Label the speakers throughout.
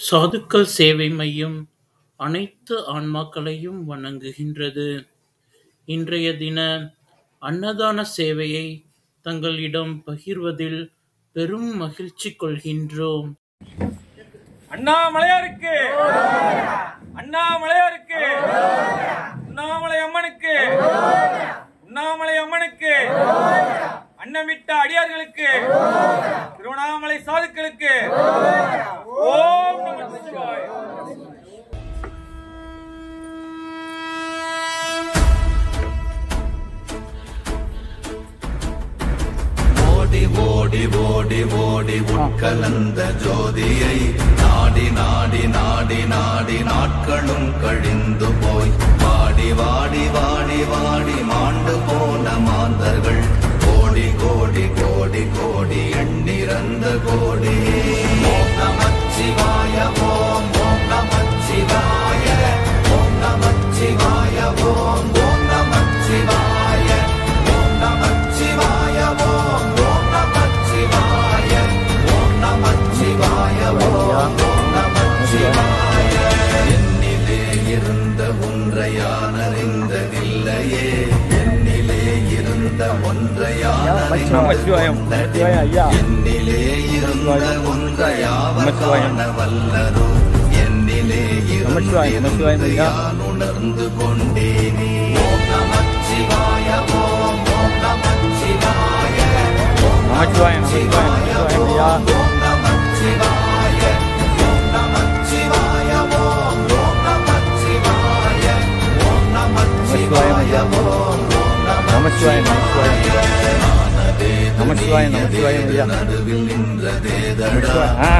Speaker 1: சாதுக்கள் சேவை மையம் அனைத்து ஆன்மாக்களையும் வணங்குகின்றது. இன்றைய தின அன்னதான சேவையை தங்களிடம் பகிர்வதில் பெரும் மகிழ்ச்சி கொள்கின்றோம்.
Speaker 2: அண்ணாமலையாருக்கு, அண்ணாமலையாருக்கு, உண்ணாமலை அம்மனுக்கு, உண்ணாமலை அம்மனுக்கு, அன்னமிட்ட அடியார்களுக்கு, திருவண்ணாமலை சாதுக்களுக்கு ஓம் நம சிவாய.
Speaker 3: ஓடி ஓடி ஓடி ஓடி உட்கலந்த ஜோதியை நாடி நாடி நாடி நாடி நாட்களும் கழிந்து போய் வாடி வாடி வாடி வாடி மாண்டு போன மாந்தர்கள் கோடி கோடி கோடி கோடி எண்ணிறந்த கோடி. ஓம் நமச்சிவாய ஓம் ஓம் நமச்சிவாய ஓம் நமச்சிவாய ஓம் ஓம் நமச்சிவாய ஓம் நமச்சிவாய ஓம் ஓம் நமச்சிவாய ஓம் நமச்சிவாய ஓம் ஓம் நமச்சிவாய. என்னிலே இருந்த ஒன்றை யான் அறிந்ததில்லையே, என்னிலே இருந்த ஒன்றை யான் அறிந்ததில்லையே, என்னிலே இருந்த ஒன்றை யாவர் காண வல்லரோ, என்னிலே இருந்த யான் உணர்ந்து கொண்டேனே. ஓம் நமச்சிவாய ஓம் ஓம் நமச்சிவாய ஓம் நமச்சிவாய ஓம் ஓம் நமச்சிவாய ஓம் நமச்சிவாய ஓம் ஓம் நமச்சிவாய ஓம் நமச்சிவாய ஓம் நடுவில் நின்றதேதடா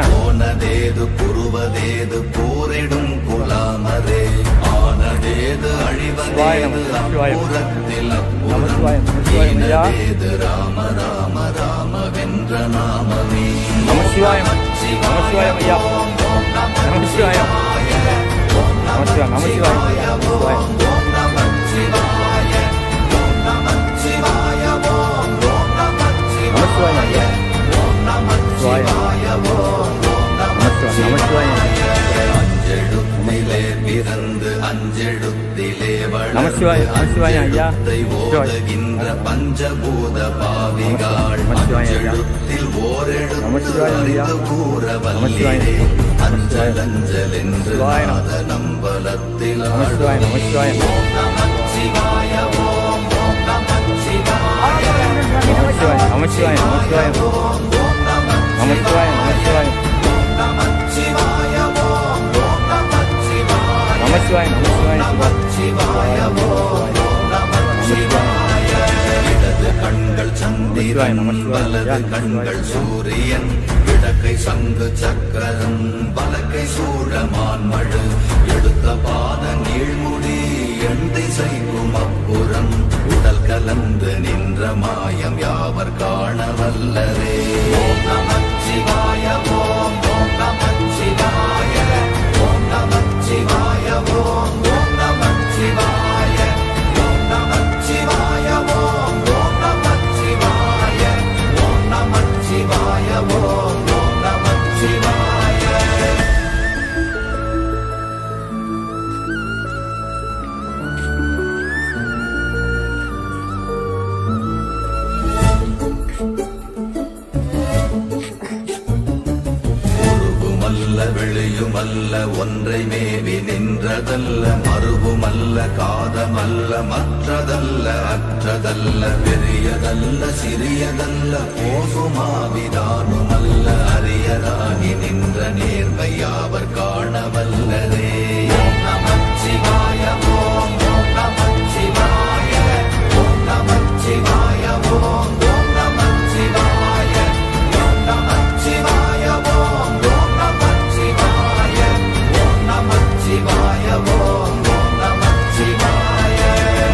Speaker 3: போனதேது புருவதேது போரிடும் குலாமரே ஆனதேது அழிவதேது அப்புறத்தில் அப்புறமேது ராம ராம ராம வென்ற நாமமே. நமச்சிவாய நமச்சிவாய ஓம் ஓம் நமச்சிவாய ஓம் நமச்சிவாய ஓம் ஓம் நமச்சிவாய ஓம் நமச்சிவாய ஓம் ஓம் நமச்சிவாய ஓம் நமச்சிவாய ஓம் ஓம் நமச்சிவாய. அஞ்செழுத்திலே பிறந்து அஞ்செழுத்திலே வளர்ந்து அஞ்செழுத்தை ஓதுகின்ற பஞ்சபூத பாவிகாள் அஞ்செழுத்தில் ஓரெழுத்து அறிந்து கூற வல்லிரே அஞ்சல் அஞ்சல் என்று நாத நம்பலத்தில் ஆடும். ஓம் நமச்சிவாய ஓம் ஓம் நமச்சிவாய நமச்சிவாய நமச்சிவாய ஓம் ஓம் நமச்சிவாய நமச்சிவாய நமச்சிவாய ஓம் ஓம் நமச்சிவாய நமச்சிவாய நமச்சிவாய ஓம் ஓம் நமச்சிவாய. இடது கண்கள் சந்திரன் வலது கண்கள் சூரியன் இடக்கை சங்கு சக்கரம் வலக்கை சூழமான்மழு எடுத்த பாத நீழ்முடி எண் திசைக்கும் அப்புறம் உடல் கலந்து நின்ற மாயம் யாவர் காண வல்லரே. ஓம் நமச்சிவாய ஓம் ஓம் நமச்சிவாய ஓம் நமச்சிவாய ஓம் ஓம் நமச்சிவாய ஓம் நமச்சிவாய ஓம் ஓம் நமச்சிவாய ஓம் நமச்சிவாய ஓம் ஓம் நமச்சிவாய. வெளியுமல்ல ஒன்றை மேவி நின்றதல்ல மறுவுமல்ல காதமல்ல மற்றதல்ல அற்றதல்ல பெரியதல்ல சிறியதல்ல போகுமாவிதானுமல்ல அரியராகி நின்ற நேர்மை யாவர் காண வல்லரே. ஓம் நமச்சிவாய ஓம் ஓம் நமச்சிவாய ஓம் நமச்சிவாய ஓம் ஓம் நமச்சிவாய ஓம் நமச்சிவாய ஓம் ஓம் நமச்சிவாய ஓம் நமச்சிவாய ஓம் ஓம் நமச்சிவாய.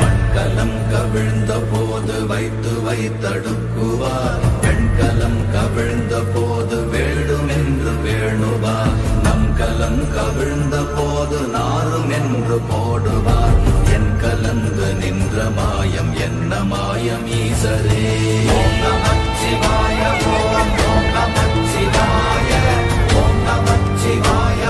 Speaker 3: மண்கலம் கவிழ்ந்த போது வைத்து வைத்தடுக்குவார் பெண்கலம் கவிழ்ந்த போது வேடும் என்று வேணுவார் நம் கலம் கவிழ்ந்த போது நாரும் என்று போடுவார் என் கலந்து நின்ற மாயம் என்ன மாயம் ஈசரே. ஓம் நமச்சிவாய ஓம் ஓம் நமச்சிவாய ஓம் நமச்சிவாய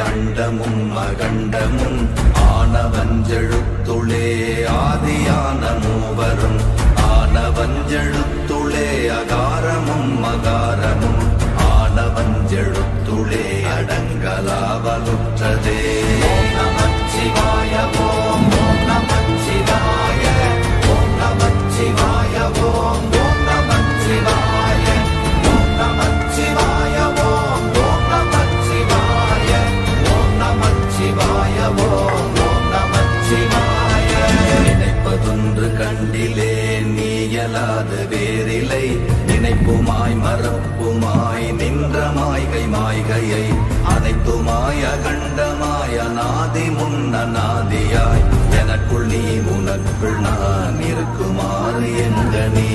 Speaker 3: அண்டமும் அகண்டமும் ஆனவஞ்செழுத்துளே ஆதியான மூவரும் ஆனவஞ்செழுத்துளே அகாரமும் மகாரமும் ஆனவஞ்செழுத்துளே அடங்கலாவலுற்றதே. ஓம் நமச்சிவாய ஓம் ஓம் நமச்சிவாய ஓம் நமச்சிவாய ஓம் ஓம் நமச்சிவாய ஓம் நமச்சிவாய ஓம் ஓம் நமச்சிவாய ஓம் நமச்சிவாய ஓம் ஓம் நமச்சிவாய. நினைப்பதொன்று கண்டிலே நீயலாது வேறில்லை நினைப்புமாய் மறப்புமாய் நின்ற மாய்கை மாய்கையை அனைத்துமாய் அகண்டமாய் அநாதி முன்னநாதியாய் எனக்குள் நீ உனக்குள் நான் இருக்குமாறு எங்கனே.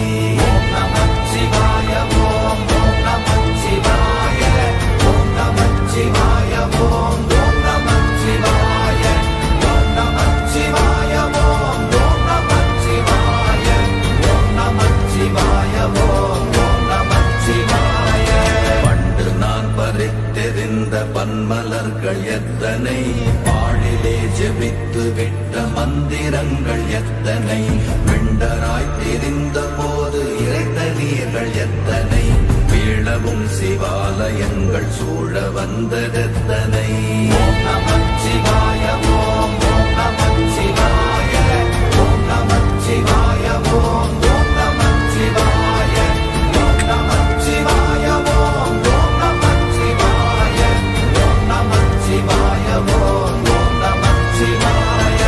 Speaker 3: ஓம் நமச்சிவாய ஓம் ஓம் நமச்சிவாய ஓம் நமச்சிவாய ஓம் ஓம் நமச்சிவாய ஓம் நமச்சிவாய ஓம் ஓம் நமச்சிவாய ஓம் நமச்சிவாய ஓம் ஓம் நமச்சிவாய. பண்டு நான் பறித்தெறிந்த பன்மலர்கள் எத்தனை பாழிலே ஜெபித்து விட்ட மந்திரங்கள் எத்தனை விண்டராய் தெரிந்த போது இறைத்த நீர்கள் எத்தனை வீழவும் சிவாலயங்கள் சூழ வந்ததெத்தனை. ஓம் நமச்சிவாய ஓம் ஓம் நமச்சிவாய ஓம் நமச்சிவாய ஓம் ஓம் நமச்சிவாய ஓம் நமச்சிவாய ஓம் ஓம் நமச்சிவாய ஓம் நமச்சிவாய ஓம் ஓம் நமச்சிவாய.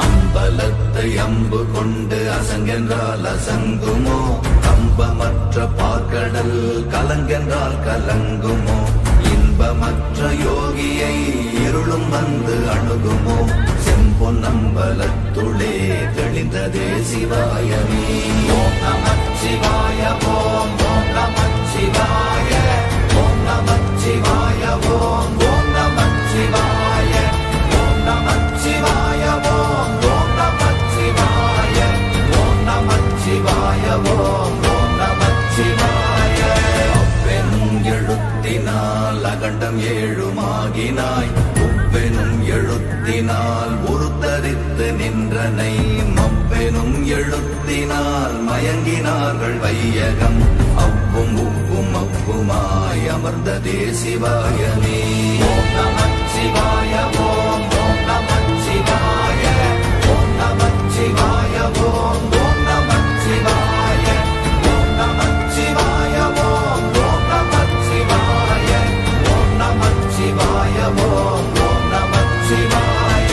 Speaker 3: அம்பலத்தை அம்பு கொண்டு அசங்கென்றால் அசங்குமோ கம்பமற்ற பார்க்கடல் கலங்கென்றால் கலங்குமோ இன்பமற்ற யோகியை இருளும் வந்து அணுகுமோ செம்பொன்னம்பலத்துளே தெளிந்ததே சிவாயமே. ஓம் நமச்சிவாய ஓம் ஓம் நமச்சிவாய ஓம் நமச்சிவாய ஓம் ஓம் நமச்சிவாய ஓம் நமச்சிவாய ஓம் ஓம் நமச்சிவாய ஓம் நமச்சிவாய ஓம் ஓம் நமச்சிவாய. அவ்வெனும் எழுத்தினால் அகண்டம் ஏழுமாகினாய் உவ்வெனும் எழுத்தினால் உருத்தரித்து நின்றனை மவ்வெனும் எழுத்தினால் மயங்கினார்கள் வையகம் அவ்வும் உவ்வும் அவ்வுமாய் அமர்ந்ததே சிவாயமே. ஓம் நமச்சிவாய ஓம் ஓம் நமச்சிவாய ஓம் நமச்சிவாய ஓம் ஓம் நமச்சிவாய ஓம் நமச்சிவாய ஓம் ஓம் நமச்சிவாய ஓம் நமச்சிவாய ஓம் ஓம் நமச்சிவாய.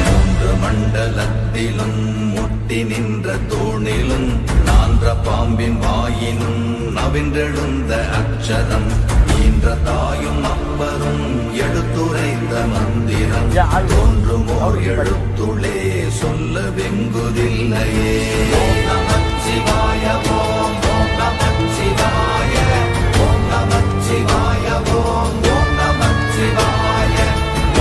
Speaker 3: மூன்று மண்டலத்திலும் முட்டி நின்ற தூணிலும் நான்ற பாம்பின் வாயினும் நவின்றெழுந்த அக்ஷரம் ஈன்ற தாயும் அப்பரும் எடுத்துரைத்த மந்திரம் தோன்றுமோர் எழுத்துளே சொல்ல வெங்குதில்லையே. ஓம் நமச்சிவாய ஓம் ஓம் நமச்சிவாய ஓம் நமச்சிவாய ஓம் ஓம் நமச்சிவாய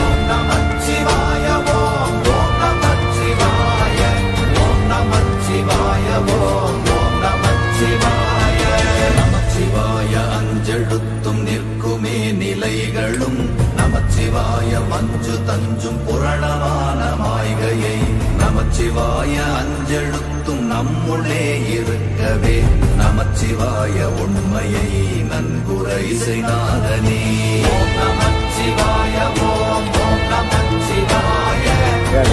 Speaker 3: ஓம் நமச்சிவாய ஓம் ஓம் நமச்சிவாய ஓம் நமச்சிவாய ஓம் ஓம் நமச்சிவாய. நமச்சிவாய அஞ்செழுத்தும் நிற்குமே நிலைகளும் நமச்சிவாய மஞ்சு தஞ்சும் புரணமான மாய்கையை நமச்சிவாய அஞ்செழுத்தும் நம்முள்ளே இருக்கவே நமச்சிவாய உண்மையை நன்குரை செய்நாதனே. ஓம் நமச்சிவாய ஓம் ஓம் நமச்சிவாய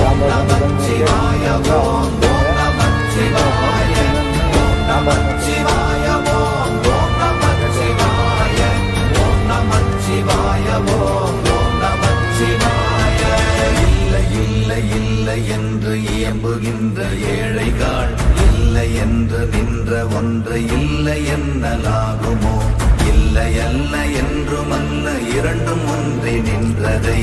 Speaker 3: ஓம் நமச்சிவாய ஓம் ஓம் நமச்சிவாய ஓம் நமச்சிவாய ஓம் ஓம் நமச்சிவாய ஓம் நமச்சிவாய ஓம் ஓம் நமச்சிவாய. இல்லை இல்லை இல்லை என்று இயம்புகின்ற ஏழைகள் இல்லை என்று நின்ற ஒன்று இல்லை என்னலாகுமோ இல்லை அல்ல என்றுமல்ல இரண்டும் ஒன்றி நின்றதை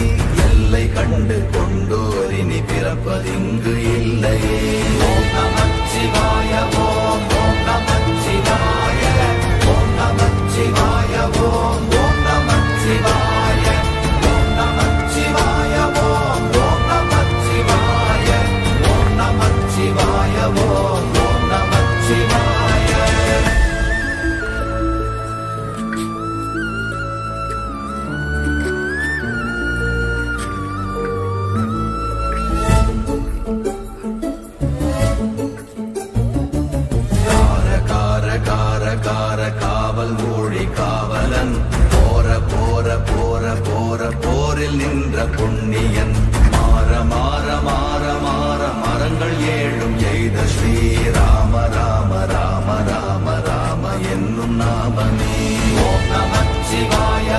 Speaker 3: விடுதலை கண்டு கொண்டோரினி பிறப்பதிங்கு இல்லையே. ஓம் நமச்சிவாய ஓம் ஓம் நமச்சிவாய ஓம் நமச்சிவாய ஓம் ஓம் நமச்சிவாய ஓம் நமச்சிவாய ஓம் ஓம் நமச்சிவாய ஓம் நமச்சிவாய ஓம் ஓம் நமச்சிவாய. காவல் மொழி காவலன் போர போர போர போர போரில் நின்ற புண்ணியன் மாற மாற மாற மாற மரங்கள் ஏழும் எய்த ஸ்ரீராம ராம ராம ராம ராம என்னும் நாமமே. ஓம் நமச்சிவாய